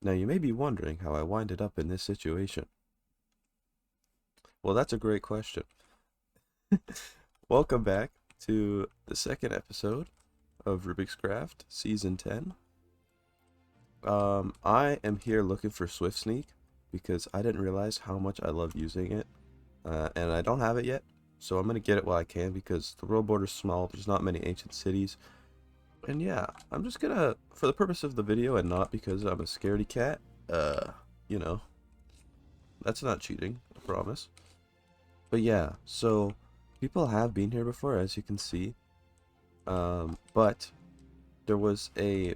Now you may be wondering how I winded up in this situation. Well, that's a great question. Welcome back to the second episode of Rubik's Craft Season 10. I am here looking for Swift Sneak because I didn't realize how much I love using it, and I don't have it yet, so I'm gonna get it while I can because the world border's small, there's not many ancient cities, and yeah, I'm just gonna, for the purpose of the video and not because I'm a scaredy cat, you know, that's not cheating, I promise. But yeah, so people have been here before, as you can see, but there was a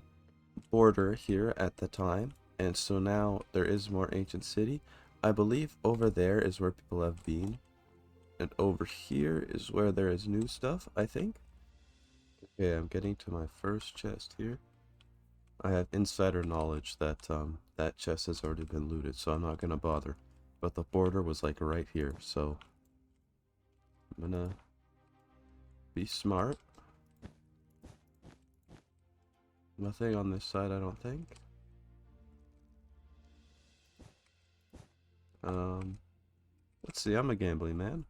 border here at the time, and so now there is more ancient city. I believe over there is where people have been, and over here is where there is new stuff, I think. Okay, I'm getting to my first chest here. I have insider knowledge that that chest has already been looted, so I'm not gonna bother. But the border was like right here, so I'm gonna be smart. Nothing on this side, I don't think. Um, let's see, I'm a gambling man.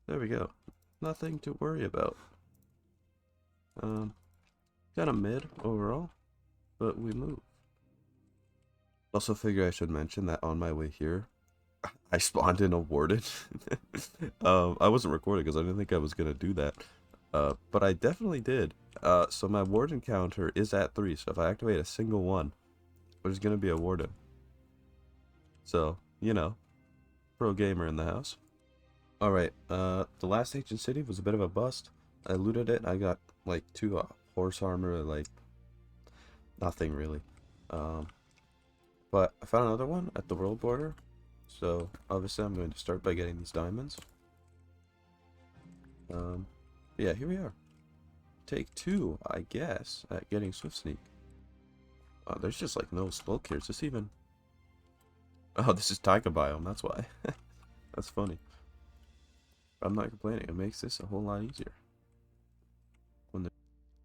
There we go. Nothing to worry about. Um, kind of mid overall, but we move. Also figure I should mention that on my way here, I spawned in a warden. I wasn't recording because I didn't think I was gonna do that. But I definitely did. So my warden counter is at 3, so if I activate a single one, there's gonna be a warden. So, you know, pro gamer in the house. Alright, the last ancient city was a bit of a bust. I looted it, I got like 2 horse armor, like nothing really. But I found another one at the world border, so obviously I'm going to start by getting these diamonds. Yeah, here we are. Take 2, I guess, at getting Swift Sneak. There's just like no smoke here. Is this even... Oh, this is Taiga biome, that's why. That's funny. I'm not complaining, it makes this a whole lot easier. When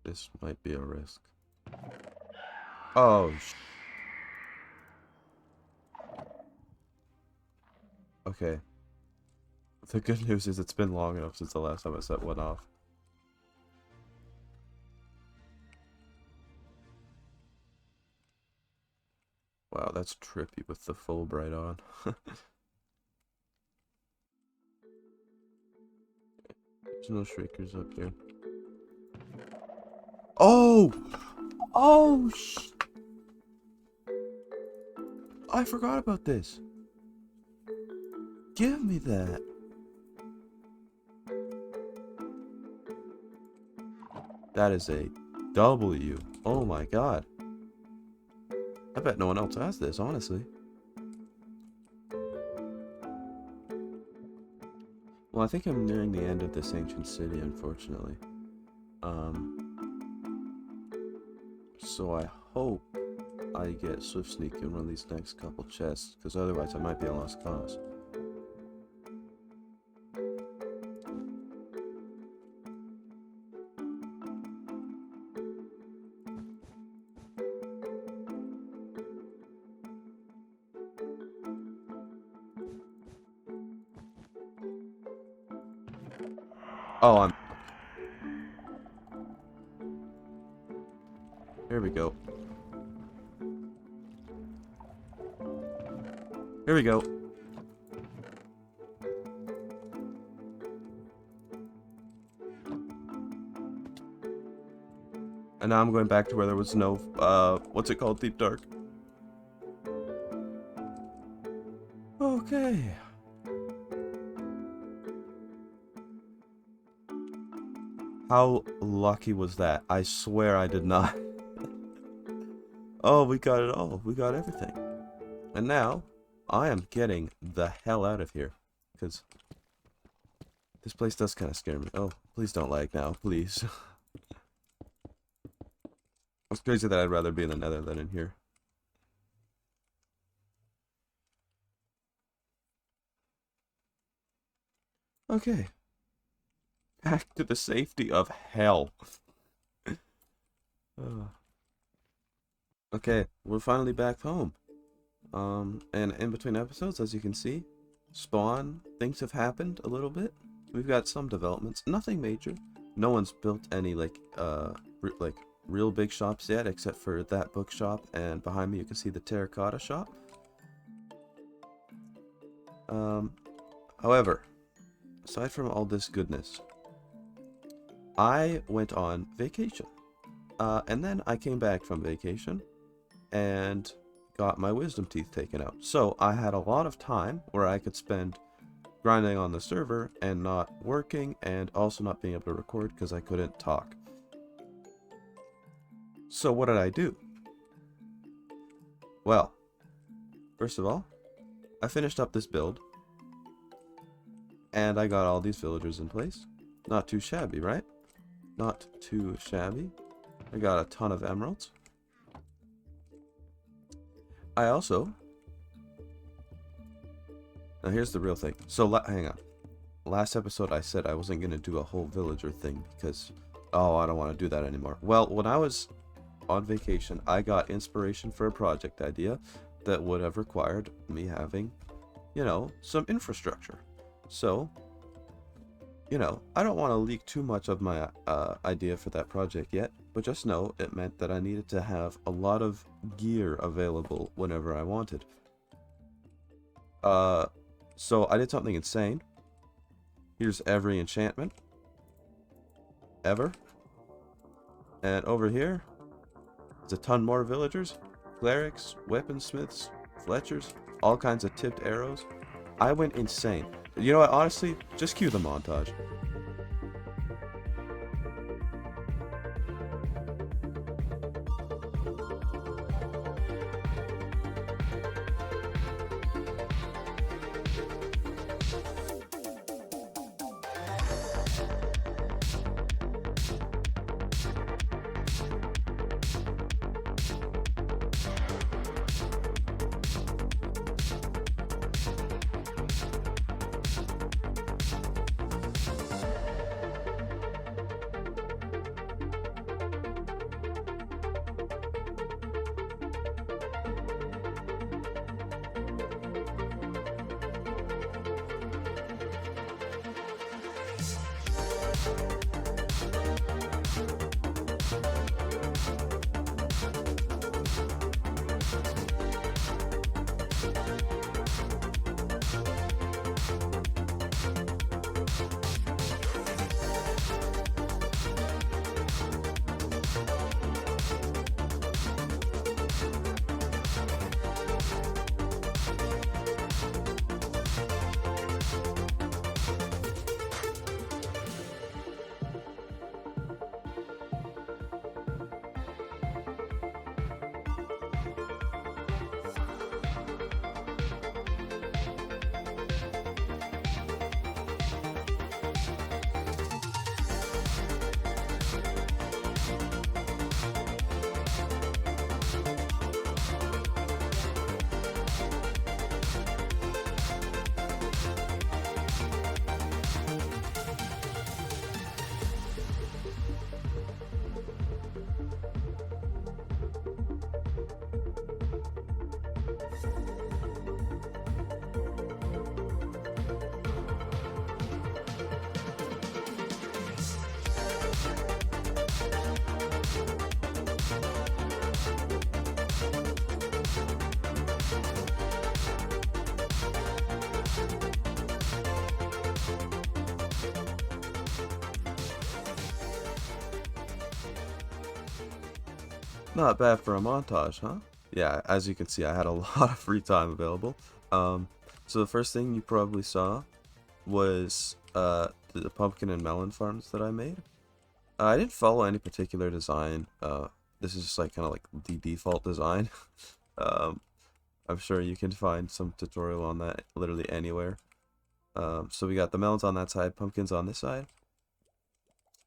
this might be a risk. Oh, okay. The good news is it's been long enough since the last time I set one off. Wow, that's trippy with the Fulbright on. There's no shriekers up here. Oh! Oh, I forgot about this. Give me that. That is a W. Oh my god. I bet no one else has this, honestly. Well, I think I'm nearing the end of this ancient city, unfortunately. So I hope I get Swift Sneak in one of these next couple chests, because otherwise I might be a lost cause. Oh, here we go. Here we go. And now I'm going back to where there was no, what's it called? Deep Dark. Okay. How lucky was that? I swear I did not. Oh, we got it all. We got everything. And now, I am getting the hell out of here. Because this place does kind of scare me. Oh, please don't lag now, please. It's crazy that I'd rather be in the Nether than in here. Okay. Back to the safety of hell. Okay, we're finally back home. And in between episodes, as you can see, spawn, things have happened a little bit. We've got some developments, nothing major. No one's built any like real big shops yet, except for that bookshop, and behind me you can see the terracotta shop. Um, However, aside from all this goodness, I went on vacation. And then I came back from vacation and got my wisdom teeth taken out. So I had a lot of time where I could spend grinding on the server and not working, and also not being able to record because I couldn't talk. So what did I do? Well, first of all, I finished up this build and I got all these villagers in place. Not too shabby, right? Not too shabby. I got a ton of emeralds. I also... Now here's the real thing. So, hang on. Last episode I said I wasn't going to do a whole villager thing because, oh, I don't want to do that anymore. Well, when I was on vacation, I got inspiration for a project idea that would have required me having, you know, some infrastructure. So, you know, I don't want to leak too much of my idea for that project yet, but just know it meant that I needed to have a lot of gear available whenever I wanted. So I did something insane. Here's every enchantment ever. And over here, there's a ton more villagers, clerics, weaponsmiths, fletchers, all kinds of tipped arrows. I went insane. You know what, honestly, just cue the montage. Not bad for a montage, huh? Yeah, as you can see, I had a lot of free time available. So the first thing you probably saw was the pumpkin and melon farms that I made. I didn't follow any particular design. This is just like kind of like the default design. um, I'm sure you can find some tutorial on that literally anywhere. So we got the melons on that side, pumpkins on this side.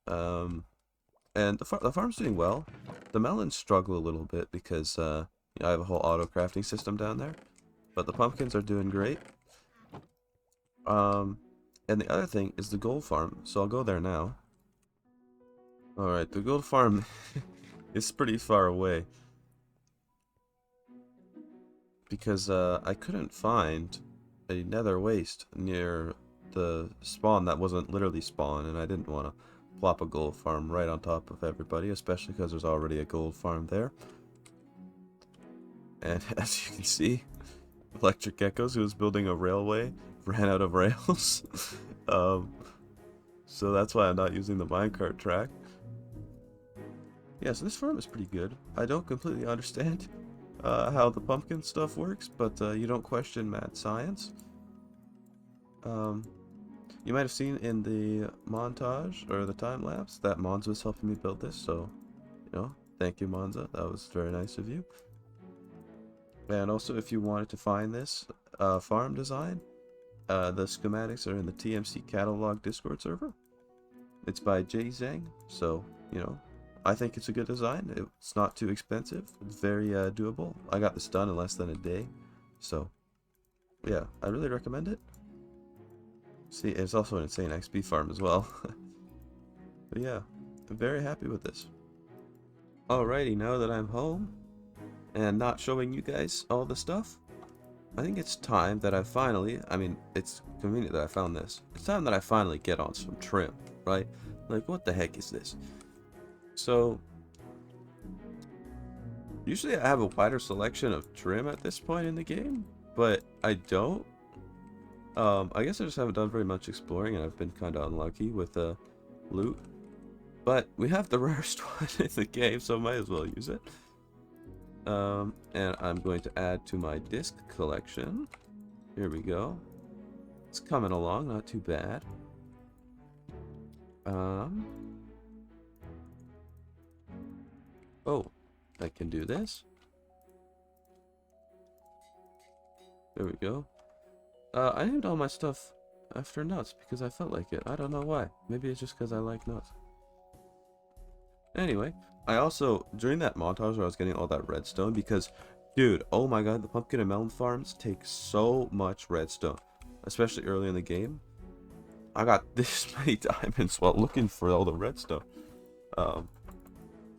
And the farm's doing well. The melons struggle a little bit because you know, I have a whole auto crafting system down there. But the pumpkins are doing great. And the other thing is the gold farm. So I'll go there now. Alright, the gold farm is pretty far away. because I couldn't find a nether waste near the spawn that wasn't literally spawn, and I didn't want to plop a gold farm right on top of everybody, especially because there's already a gold farm there. And as you can see, Electric Echoes, who was building a railway, ran out of rails. So that's why I'm not using the minecart track. Yeah, so this farm is pretty good. I don't completely understand how the pumpkin stuff works, but you don't question mad science. You might have seen in the montage, or the time-lapse, that Monza was helping me build this, so, you know, thank you, Monza. That was very nice of you. And also, if you wanted to find this farm design, the schematics are in the TMC catalog Discord server. It's by Jay Zhang, so, you know, I think it's a good design. It's not too expensive. It's very doable. I got this done in less than a day, so, yeah, I really recommend it. See, it's also an insane XP farm as well. But yeah, I'm very happy with this. Alrighty, now that I'm home and not showing you guys all the stuff, I think it's time that I finally, I mean, it's convenient that I found this. It's time that I finally get on some trim, right? Like, what the heck is this? So, usually I have a wider selection of trim at this point in the game, but I don't. I guess I just haven't done very much exploring, and I've been kind of unlucky with loot. But we have the rarest one in the game, so I might as well use it. And I'm going to add to my disc collection. Here we go. It's coming along, not too bad. Oh, I can do this. There we go. I named all my stuff after nuts because I felt like it. I don't know why. Maybe it's just because I like nuts. Anyway, I also, during that montage where I was getting all that redstone, because, dude, oh my god, the pumpkin and melon farms take so much redstone, especially early in the game. I got this many diamonds while looking for all the redstone.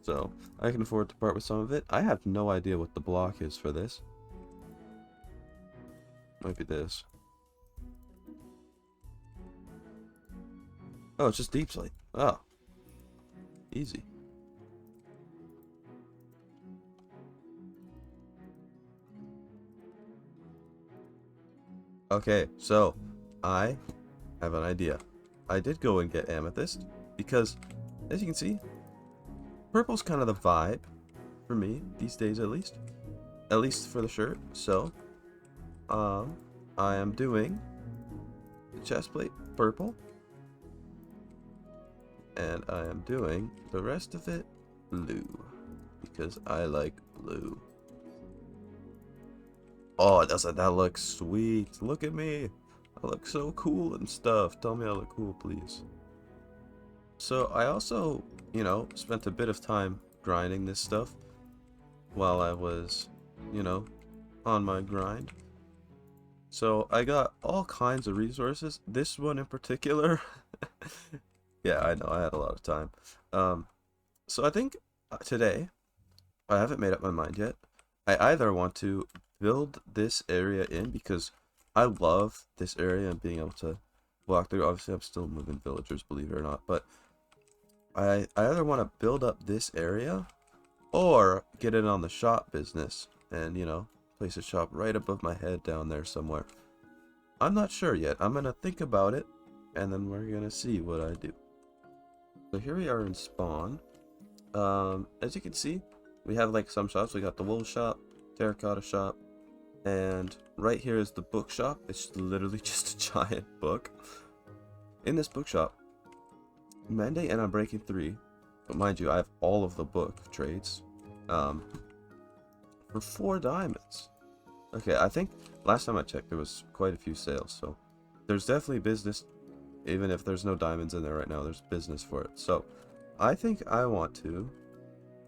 So, I can afford to part with some of it. I have no idea what the block is for this. Might be this. Oh, it's just deep slate. Oh. Easy. Okay, so I have an idea. I did go and get amethyst because, as you can see, purple's kind of the vibe for me these days, at least for the shirt. So, I am doing the chest plate purple, and I am doing the rest of it blue because I like blue. Oh, doesn't that look sweet? Look at me. I look so cool and stuff. Tell me I look cool, please. So I also, you know, spent a bit of time grinding this stuff while I was, you know, on my grind. So I got all kinds of resources. This one in particular. Yeah, I know, I had a lot of time. So I think today, I haven't made up my mind yet. I either want to build this area in because I love this area and being able to walk through. Obviously, I'm still moving villagers, believe it or not, but I either want to build up this area or get in on the shop business and, you know, place a shop right above my head down there somewhere. I'm not sure yet. I'm gonna think about it, and then we're gonna see what I do. So here we are in spawn. As you can see, we have like some shops. We got the wool shop, terracotta shop, and right here is the bookshop. It's literally just a giant book. In this bookshop, mandate and Unbreaking 3, but mind you, I have all of the book trades, for 4 diamonds. Okay, I think last time I checked there was quite a few sales, so there's definitely business. Even if there's no diamonds in there right now, there's business for it. So I think I want to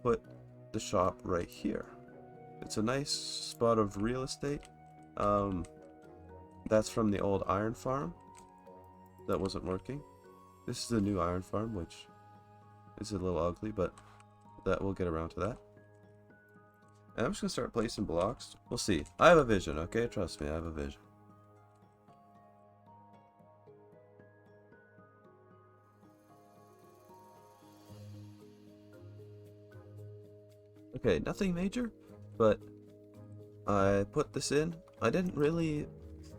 put the shop right here. It's a nice spot of real estate. That's from the old iron farm that wasn't working. This is the new iron farm, which is a little ugly, but that we'll get around to that. And I'm just gonna start placing blocks. We'll see. I have a vision, okay? Trust me, I have a vision. Okay, nothing major, but I put this in. I didn't really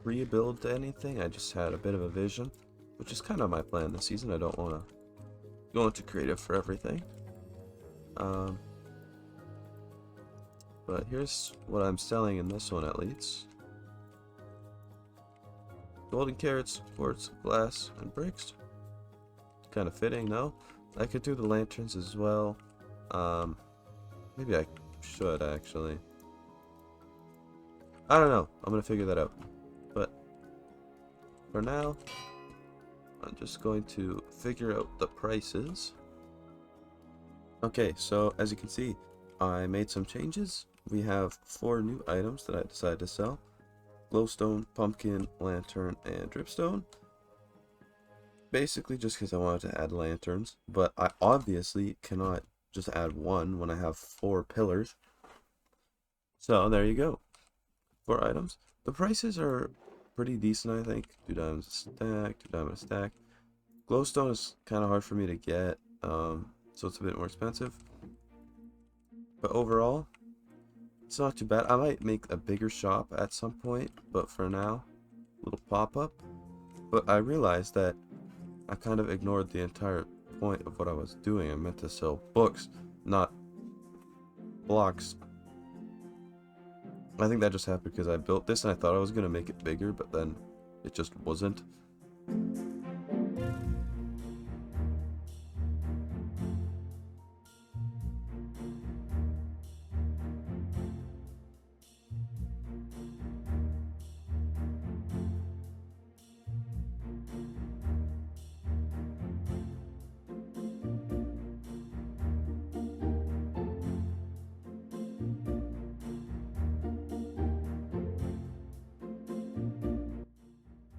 rebuild anything, I just had a bit of a vision, which is kind of my plan this season. I don't want to go into creative for everything. But here's what I'm selling in this one at least. Golden carrots, quartz, glass, and bricks. Kind of fitting, no? I could do the lanterns as well. Maybe I should actually. I don't know. I'm gonna figure that out. But for now, I'm just going to figure out the prices. Okay, so as you can see, I made some changes. We have 4 new items that I decided to sell. Glowstone, pumpkin, lantern, and dripstone. Basically just because I wanted to add lanterns, but I obviously cannot just add one when I have 4 pillars. So there you go. 4 items. The prices are pretty decent, I think. 2 diamonds a stack, 2 diamonds a stack. Glowstone is kind of hard for me to get, so it's a bit more expensive. But overall, it's not too bad. I might make a bigger shop at some point, but for now, little pop-up. But I realized that I kind of ignored the entire point of what I was doing. I meant to sell books, not blocks. I think that just happened because I built this and I thought I was going to make it bigger, but then it just wasn't.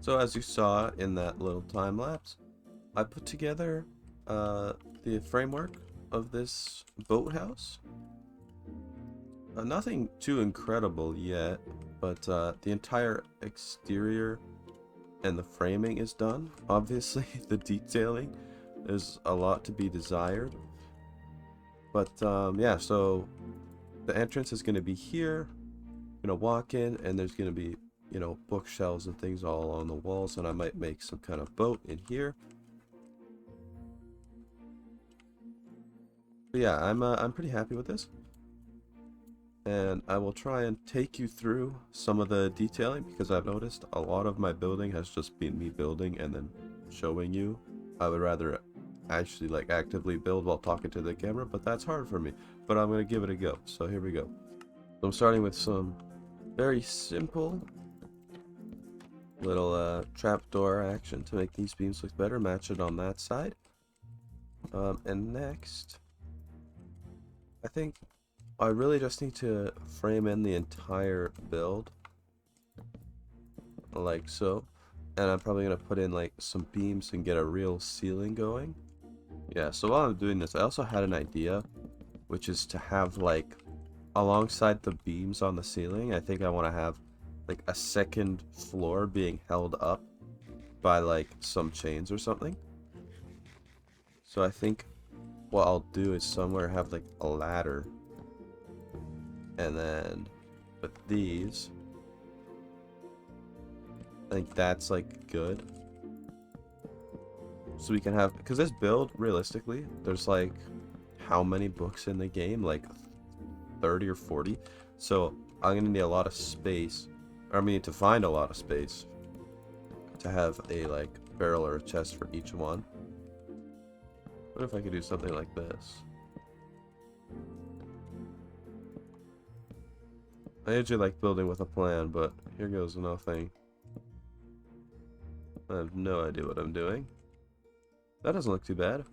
So as you saw in that little time lapse, I put together the framework of this boathouse. Nothing too incredible yet, but the entire exterior and the framing is done. Obviously, the detailing, there's a lot to be desired. But yeah, so the entrance is going to be here. I'm going to walk in, and there's going to be, you know, bookshelves and things all along the walls, and I might make some kind of boat in here. But yeah, I'm pretty happy with this. And I will try and take you through some of the detailing because I've noticed a lot of my building has just been me building and then showing you. I would rather actually like actively build while talking to the camera, but that's hard for me. But I'm going to give it a go. So here we go. So I'm starting with some very simple little trapdoor action to make these beams look better. Match it on that side. And next, I think I really just need to frame in the entire build like so, and I'm probably gonna put in like some beams and get a real ceiling going. Yeah, so while I'm doing this, I also had an idea, which is to have like alongside the beams on the ceiling, I think I want to have like a second floor being held up by like some chains or something. So I think what I'll do is somewhere have like a ladder. And then with these, I think that's like good. So we can have, because this build, realistically, there's like how many books in the game? Like 30 or 40. So I'm gonna need a lot of space, or I'm gonna need to find a lot of space to have a like barrel or a chest for each one. What if I could do something like this? I usually like building with a plan, but here goes nothing. I have no idea what I'm doing. That doesn't look too bad.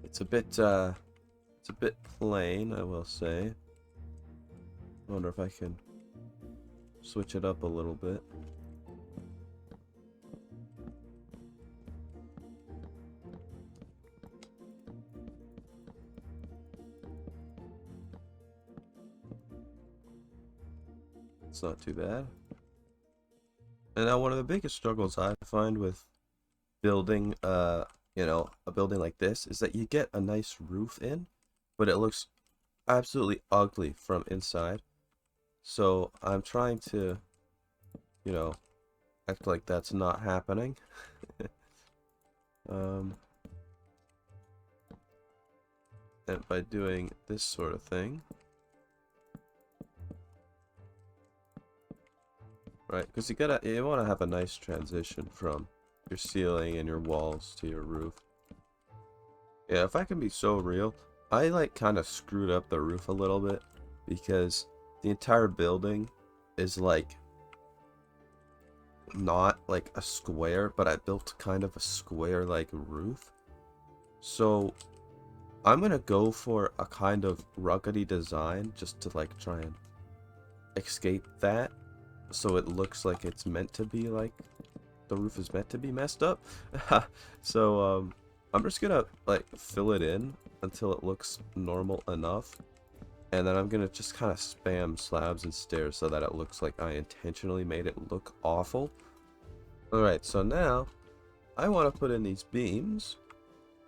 It's a bit plain, I will say. I wonder if I can switch it up a little bit. It's not too bad. And now one of the biggest struggles I find with building, a building like this is that you get a nice roof in, but it looks absolutely ugly from inside. So I'm trying to, you know, act like that's not happening. And by doing this sort of thing, right? Because you want to have a nice transition from your ceiling and your walls to your roof. Yeah, if I can be so real, I like kind of screwed up the roof a little bit because the entire building is like not like a square, but I built kind of a square like roof. So I'm gonna go for a kind of ruggedy design just to like try and escape that, so it looks like it's meant to be like the roof is meant to be messed up. So I'm just gonna like fill it in until it looks normal enough, and then I'm gonna just kind of spam slabs and stairs so that it looks like I intentionally made it look awful. Alright, so now I want to put in these beams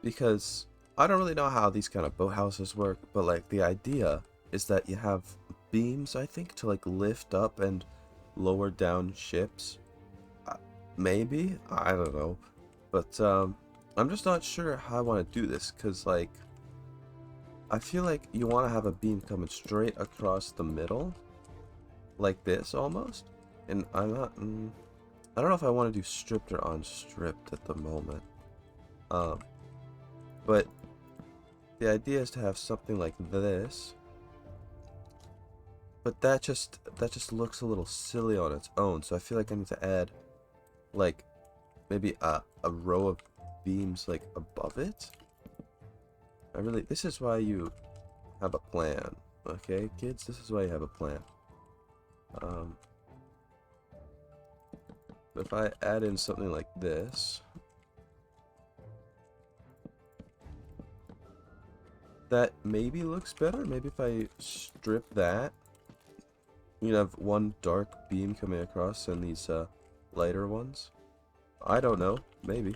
because I don't really know how these kind of boathouses work, but like the idea is that you have beams, I think, to like lift up and lower down ships. Maybe, I don't know, but I'm just not sure how I want to do this, because like I feel like you want to have a beam coming straight across the middle like this almost, and I don't know if I want to do stripped or unstripped at the moment. But the idea is to have something like this, but that just looks a little silly on its own, so I feel like I need to add like maybe a row of beams like above it. This is why you have a plan, okay, kids? This is why you have a plan. If I add in something like this, that maybe looks better. Maybe if I strip that, you have one dark beam coming across and these lighter ones. I don't know, maybe.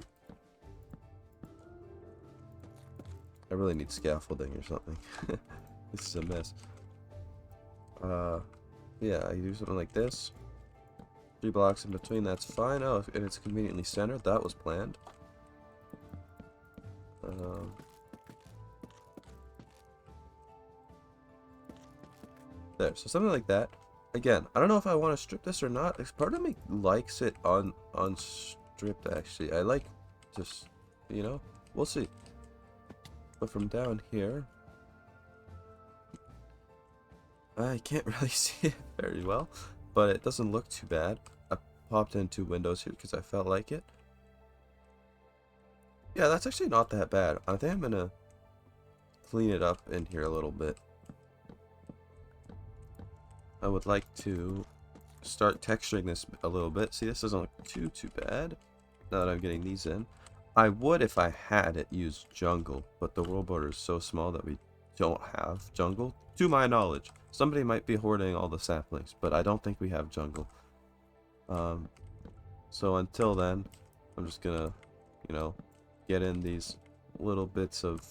I really need scaffolding or something. This is a mess. Yeah, I do something like this. 3 blocks in between, that's fine. Oh, and it's conveniently centered. That was planned. There, so something like that. Again, I don't know if I want to strip this or not. Part of me likes it unstripped, actually. I like just, we'll see. But from down here, I can't really see it very well, but it doesn't look too bad. I popped in 2 windows here because I felt like it. Yeah, that's actually not that bad. I think I'm gonna clean it up in here a little bit. I would like to start texturing this a little bit. See, this doesn't look too bad now that I'm getting these in. I would, if I had it, use jungle, but the world border is so small that we don't have jungle, to my knowledge. Somebody might be hoarding all the saplings, but I don't think we have jungle. So until then, I'm just gonna, get in these little bits of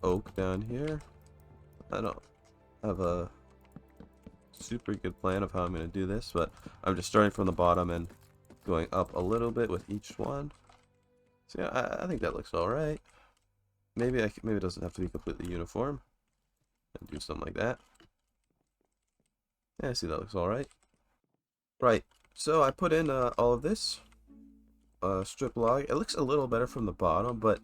oak down here. I don't have a super good plan of how I'm gonna do this, but I'm just starting from the bottom and going up a little bit with each one. So yeah, I think that looks all right. Maybe it doesn't have to be completely uniform. And do something like that. Yeah, I see that looks all right. Right. So I put in all of this strip log. It looks a little better from the bottom, but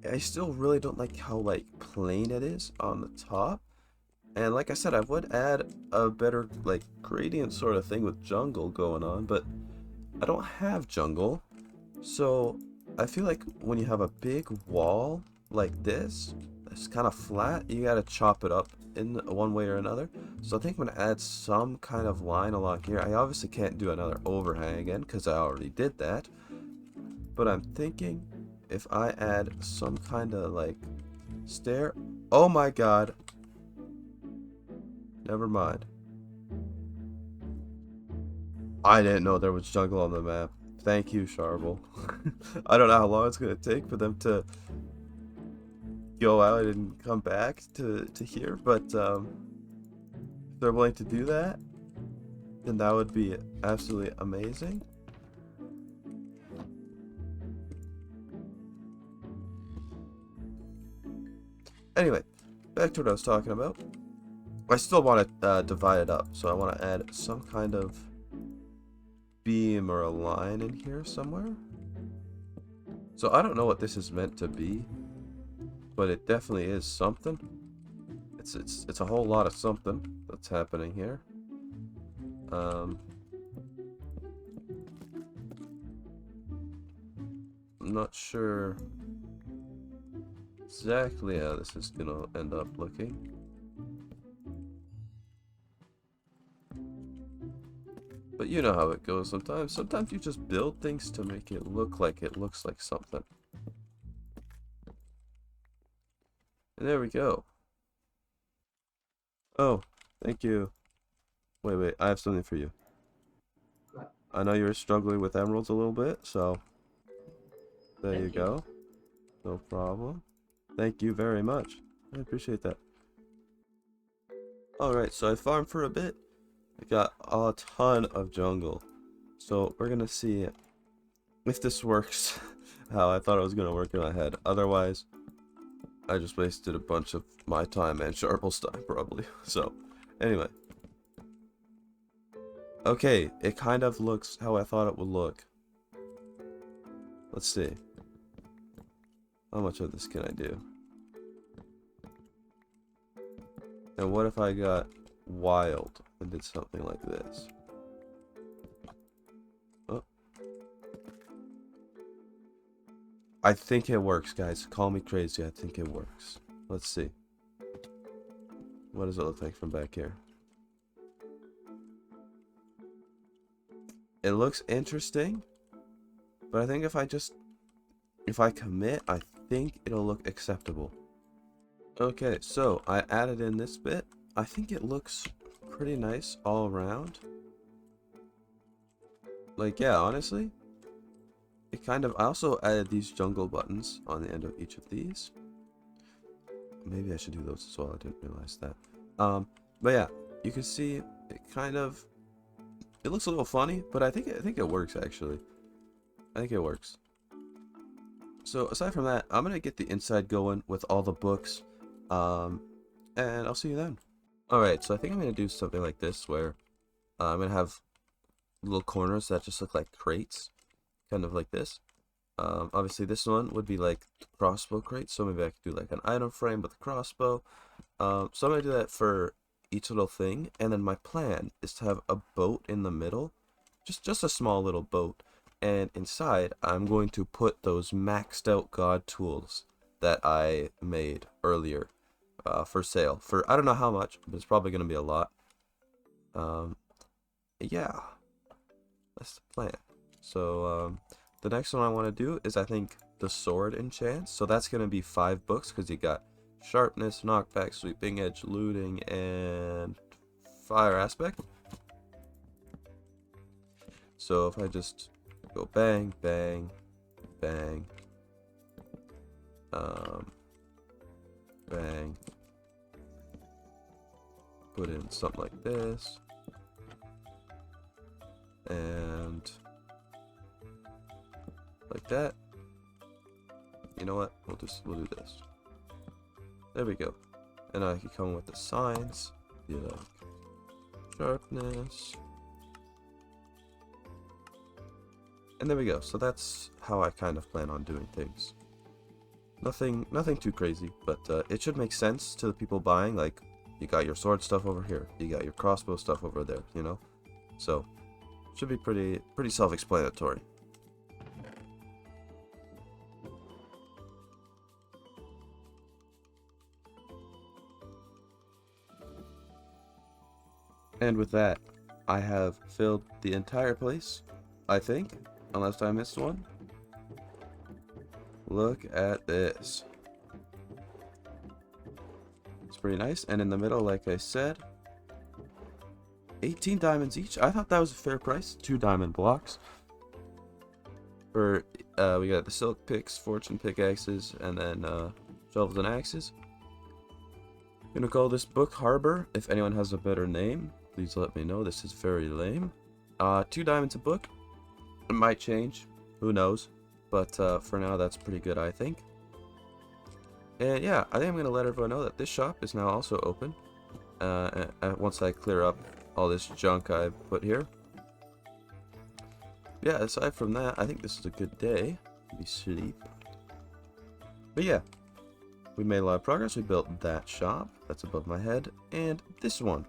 I still really don't like how like plain it is on the top. And like I said, I would add a better like gradient sort of thing with jungle going on, but I don't have jungle. So I feel like when you have a big wall like this, it's kind of flat, you gotta chop it up in one way or another. So I think I'm gonna add some kind of line along here. I obviously can't do another overhang again because I already did that. But I'm thinking if I add some kind of like stair. Oh my god. Never mind. I didn't know there was jungle on the map. Thank you, Sharble. I don't know how long it's gonna take for them to go out and come back to here, but if they're willing to do that, then that would be absolutely amazing. Anyway, back to what I was talking about. I still want to divide it up, so I want to add some kind of beam or a line in here somewhere. So I don't know what this is meant to be, but it definitely is something. It's a whole lot of something that's happening here. I'm not sure exactly how this is gonna end up looking. But you know how it goes sometimes. Sometimes you just build things to make it look like it looks like something. And there we go. Oh, thank you. Wait, I have something for you. I know you're struggling with emeralds a little bit, so there you go. No problem. Thank you very much. I appreciate that. Alright, so I farmed for a bit. I got a ton of jungle. So we're gonna see if this works how I thought it was gonna work in my head. Otherwise, I just wasted a bunch of my time and Sharple's time probably. So, anyway. Okay, it kind of looks how I thought it would look. Let's see. How much of this can I do? And what if I got wild and did something like this? Oh. I think it works, guys. Call me crazy. I think it works. Let's see. What does it look like from back here? It looks interesting, but I think if I commit, I think it'll look acceptable. Okay, so I added in this bit. I think it looks pretty nice all around. Like, yeah, honestly, it kind of, I also added these jungle buttons on the end of each of these. Maybe I should do those as well. I didn't realize that. But yeah, you can see it kind of, it looks a little funny, but I think it works actually. I think it works. So aside from that, I'm gonna get the inside going with all the books, and I'll see you then. All right, so I think I'm gonna do something like this where I'm gonna have little corners that just look like crates, kind of like this. Obviously this one would be like the crossbow crate, so maybe I could do like an item frame with a crossbow. So I'm gonna do that for each little thing, and then my plan is to have a boat in the middle, just a small little boat, and inside I'm going to put those maxed out god tools that I made earlier for sale for I don't know how much, but it's probably gonna be a lot. Yeah, that's the plan. So the next one I want to do is I think the sword enchants. So that's going to be 5 books because you got sharpness, knockback, sweeping edge, looting, and fire aspect. So if I just go bang, bang, bang, bang, put in something like this, and like that. You know what? We'll do this. There we go. And I can come with the signs. Be like sharpness. And there we go. So that's how I kind of plan on doing things. Nothing too crazy, but it should make sense to the people buying. Like, you got your sword stuff over here, you got your crossbow stuff over there, you know? So, should be pretty self-explanatory. And with that, I have filled the entire place, I think, unless I missed one. Look at this. It's pretty nice, and in the middle, like I said, 18 diamonds each. I thought that was a fair price. 2 diamond blocks. For we got the silk picks, fortune pickaxes, and then shovels and axes. I'm gonna call this book Harbor. If anyone has a better name, please let me know. This is very lame. 2 diamonds a book. It might change. Who knows? But for now, that's pretty good, I think. And yeah, I think I'm gonna let everyone know that this shop is now also open. Once I clear up all this junk I put here. Yeah, aside from that, I think this is a good day. We sleep. But yeah, we made a lot of progress. We built that shop that's above my head, and this one.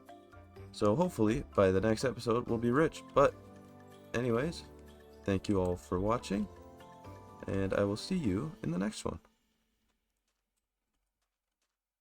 So hopefully by the next episode we'll be rich. But anyways, thank you all for watching, and I will see you in the next one.